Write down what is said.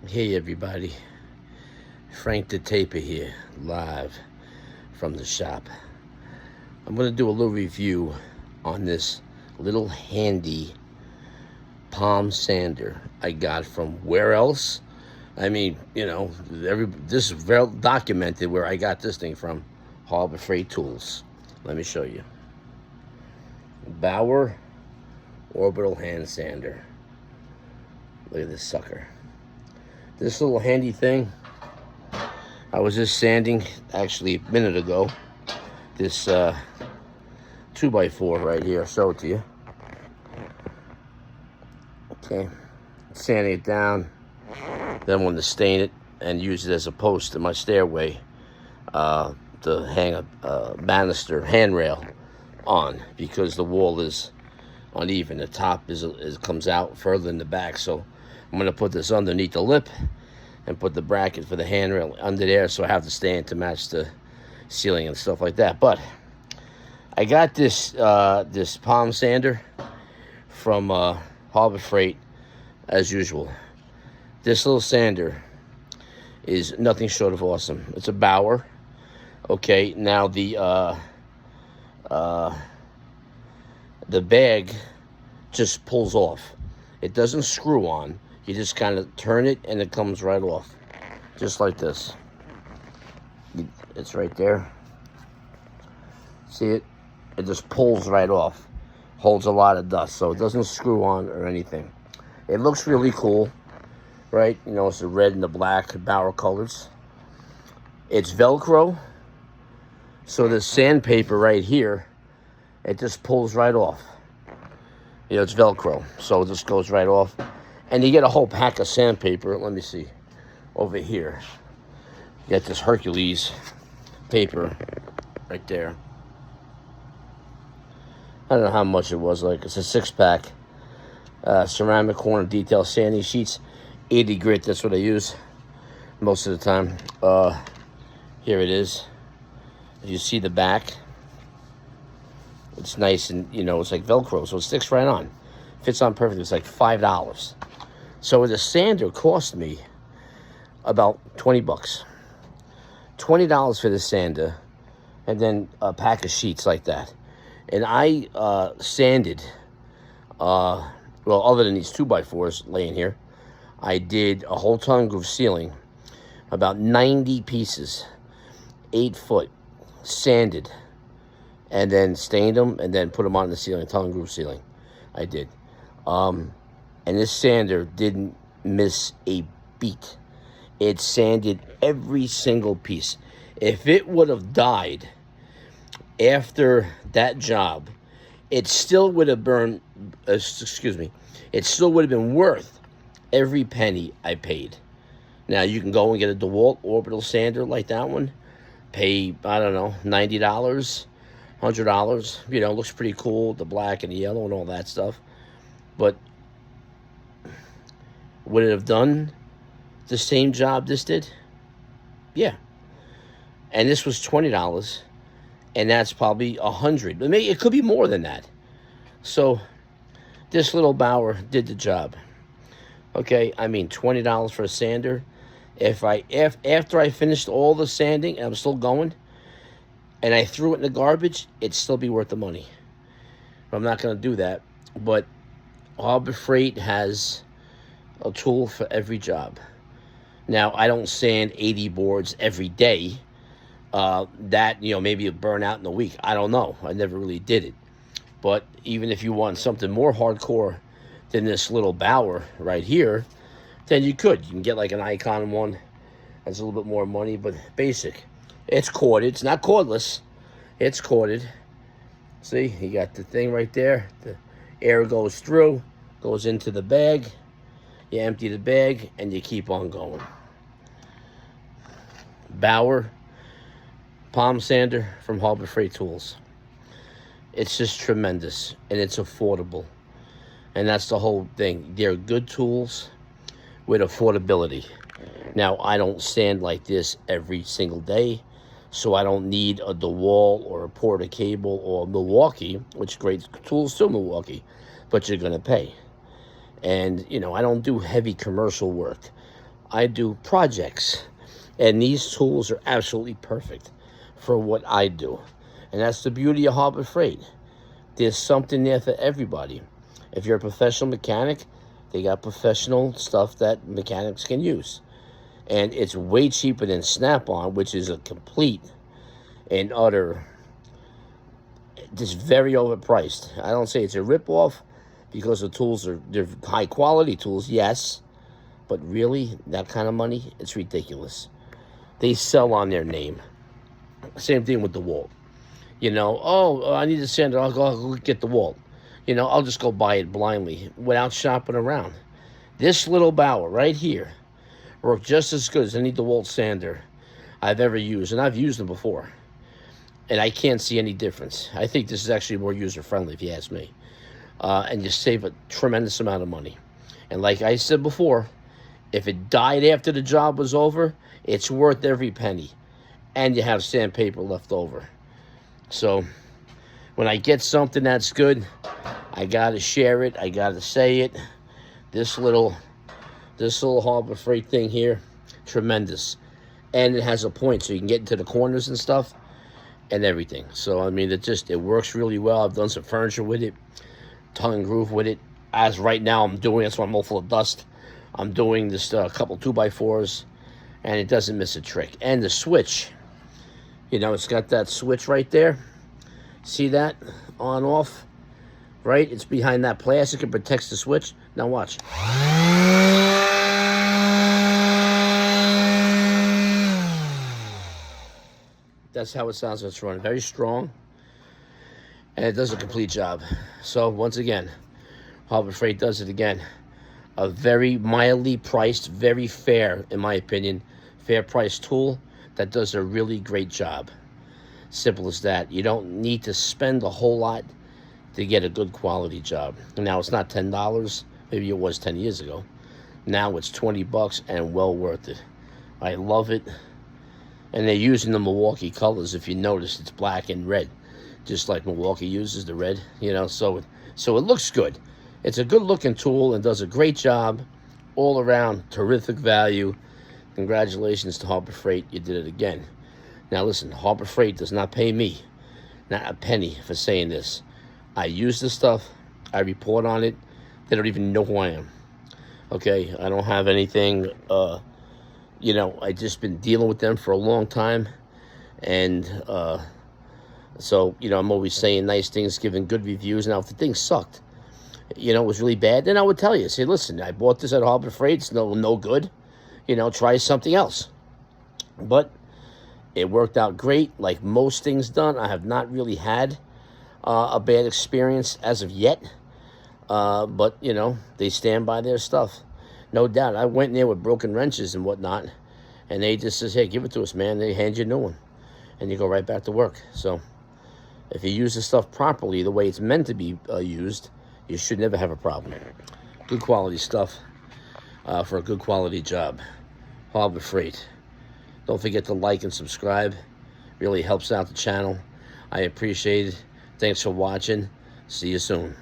Hey everybody, Frank the Taper here, live from the shop. I'm going to do a little review on this little handy palm sander I got from where else? I mean, this is well documented where I got this thing from, Harbor Freight Tools. Let me show you. Bauer Orbital Hand Sander. Look at this sucker. This little handy thing, I was just sanding actually a minute ago. This 2x4 right here, I'll show it to you. Okay, sanding it down. Then I want to stain it and use it as a post in my stairway to hang a banister handrail on, because the wall is uneven. The top is comes out further in the back, so I'm going to put this underneath the lip and put the bracket for the handrail under there, so I have to stand to match the ceiling and stuff like that. But I got this this palm sander from Harbor Freight, as usual. This little sander is nothing short of awesome. It's a Bauer. Okay, now the bag just pulls off. It doesn't screw on. You just kind of turn it and it comes right off. Just like this. It's right there. See it? It just pulls right off. Holds a lot of dust, so it doesn't screw on or anything. It looks really cool, right? You know, it's the red and the black Bauer colors. It's Velcro. So the sandpaper right here, it just pulls right off. You know, it's Velcro, so it just goes right off. And you get a whole pack of sandpaper. Let me see. Over here. You got this Hercules paper right there. I don't know how much it was. Like, it's a 6-pack. Ceramic corner detail sanding sheets. 80 grit, that's what I use most of the time. Here it is. You see the back. It's nice and, it's like Velcro, so it sticks right on. Fits on perfectly. It's like $5. So the sander cost me about 20 bucks. $20 for the sander, and then a pack of sheets like that. And I sanded, well, other than these 2x4s laying here, I did a whole tongue groove ceiling, about 90 pieces, 8 foot, sanded, and then stained them, and then put them on the ceiling, tongue groove ceiling. I did. And this sander didn't miss a beat. It sanded every single piece. If it would have died after that job, it still would have burned, it still would have been worth every penny I paid. Now, you can go and get a DeWalt orbital sander like that one. Pay, I don't know, $90, $100. Looks pretty cool, the black and the yellow and all that stuff. But would it have done the same job this did? Yeah. And this was $20, and that's probably $100. Maybe it could be more than that. So this little Bauer did the job. Okay, I mean, $20 for a sander. After I finished all the sanding and I'm still going, and I threw it in the garbage, it'd still be worth the money. But I'm not going to do that. But Harbor Freight has a tool for every job. Now, I don't sand 80 boards every day. That, maybe it'll burn out in a week. I don't know. I never really did it. But even if you want something more hardcore than this little Bauer right here, then you could. You can get like an Icon one. That's a little bit more money, but basic. It's corded. It's not cordless. It's corded. See, you got the thing right there. The air goes through, goes into the bag. You empty the bag, and you keep on going. Bauer palm sander from Harbor Freight Tools. It's just tremendous, and it's affordable. And that's the whole thing. They're good tools with affordability. Now, I don't sand like this every single day, so I don't need a DeWalt or a Porter Cable or Milwaukee, which great tools too, Milwaukee, but you're going to pay. And, I don't do heavy commercial work. I do projects. And these tools are absolutely perfect for what I do. And that's the beauty of Harbor Freight. There's something there for everybody. If you're a professional mechanic, they got professional stuff that mechanics can use. And it's way cheaper than Snap-on, which is a complete and utter, just very overpriced. I don't say it's a ripoff because the tools they're high quality tools, yes. But really, that kind of money, it's ridiculous. They sell on their name. Same thing with the DeWalt. You know, oh, I need a sander, I'll go get the DeWalt. You know, I'll just go buy it blindly without shopping around. This little Bauer right here worked just as good as any DeWalt sander I've ever used. And I've used them before. And I can't see any difference. I think this is actually more user-friendly, if you ask me. And you save a tremendous amount of money. And like I said before, if it died after the job was over, it's worth every penny. And you have sandpaper left over. So when I get something that's good, I gotta share it. I gotta say it. This little Harbor Freight thing here, tremendous. And it has a point so you can get into the corners and stuff and everything. So I mean, it works really well. I've done some furniture with it, tongue and groove with it. As right now I'm doing, that's why I'm all full of dust. I'm doing this couple 2x4s, and it doesn't miss a trick. And the switch, you know, it's got that switch right there. See that? On, off, right? It's behind that plastic. It protects the switch. Now watch. That's how it sounds when it's running. Very strong, and it does a complete job. So once again, Harbor Freight does it again. A very mildly priced, very fair, in my opinion, fair price tool that does a really great job. Simple as that. You don't need to spend a whole lot to get a good quality job. Now, it's not $10. Maybe it was 10 years ago. Now it's $20 and well worth it. I love it. And they're using the Milwaukee colors. If you notice, it's black and red, just like Milwaukee uses the red, you know, so it looks good. It's a good-looking tool and does a great job all around. Terrific value. Congratulations to Harbor Freight. You did it again. Now, listen, Harbor Freight does not pay me, not a penny, for saying this. I use this stuff. I report on it. They don't even know who I am. Okay? I don't have anything. You know, I just been dealing with them for a long time. And so, you know, I'm always saying nice things, giving good reviews. Now, if the thing sucked, you know, it was really bad, then I would tell you. Say, listen, I bought this at Harbor Freight. It's no good. You know, try something else. But it worked out great. Like most things done, I have not really had a bad experience as of yet. But, you know, they stand by their stuff. No doubt. I went in there with broken wrenches and whatnot. And they just says, hey, give it to us, man. They hand you a new one. And you go right back to work. So if you use the stuff properly, the way it's meant to be used, you should never have a problem. Good quality stuff for a good quality job. Harbor Freight. Don't forget to like and subscribe. Really helps out the channel. I appreciate it. Thanks for watching. See you soon.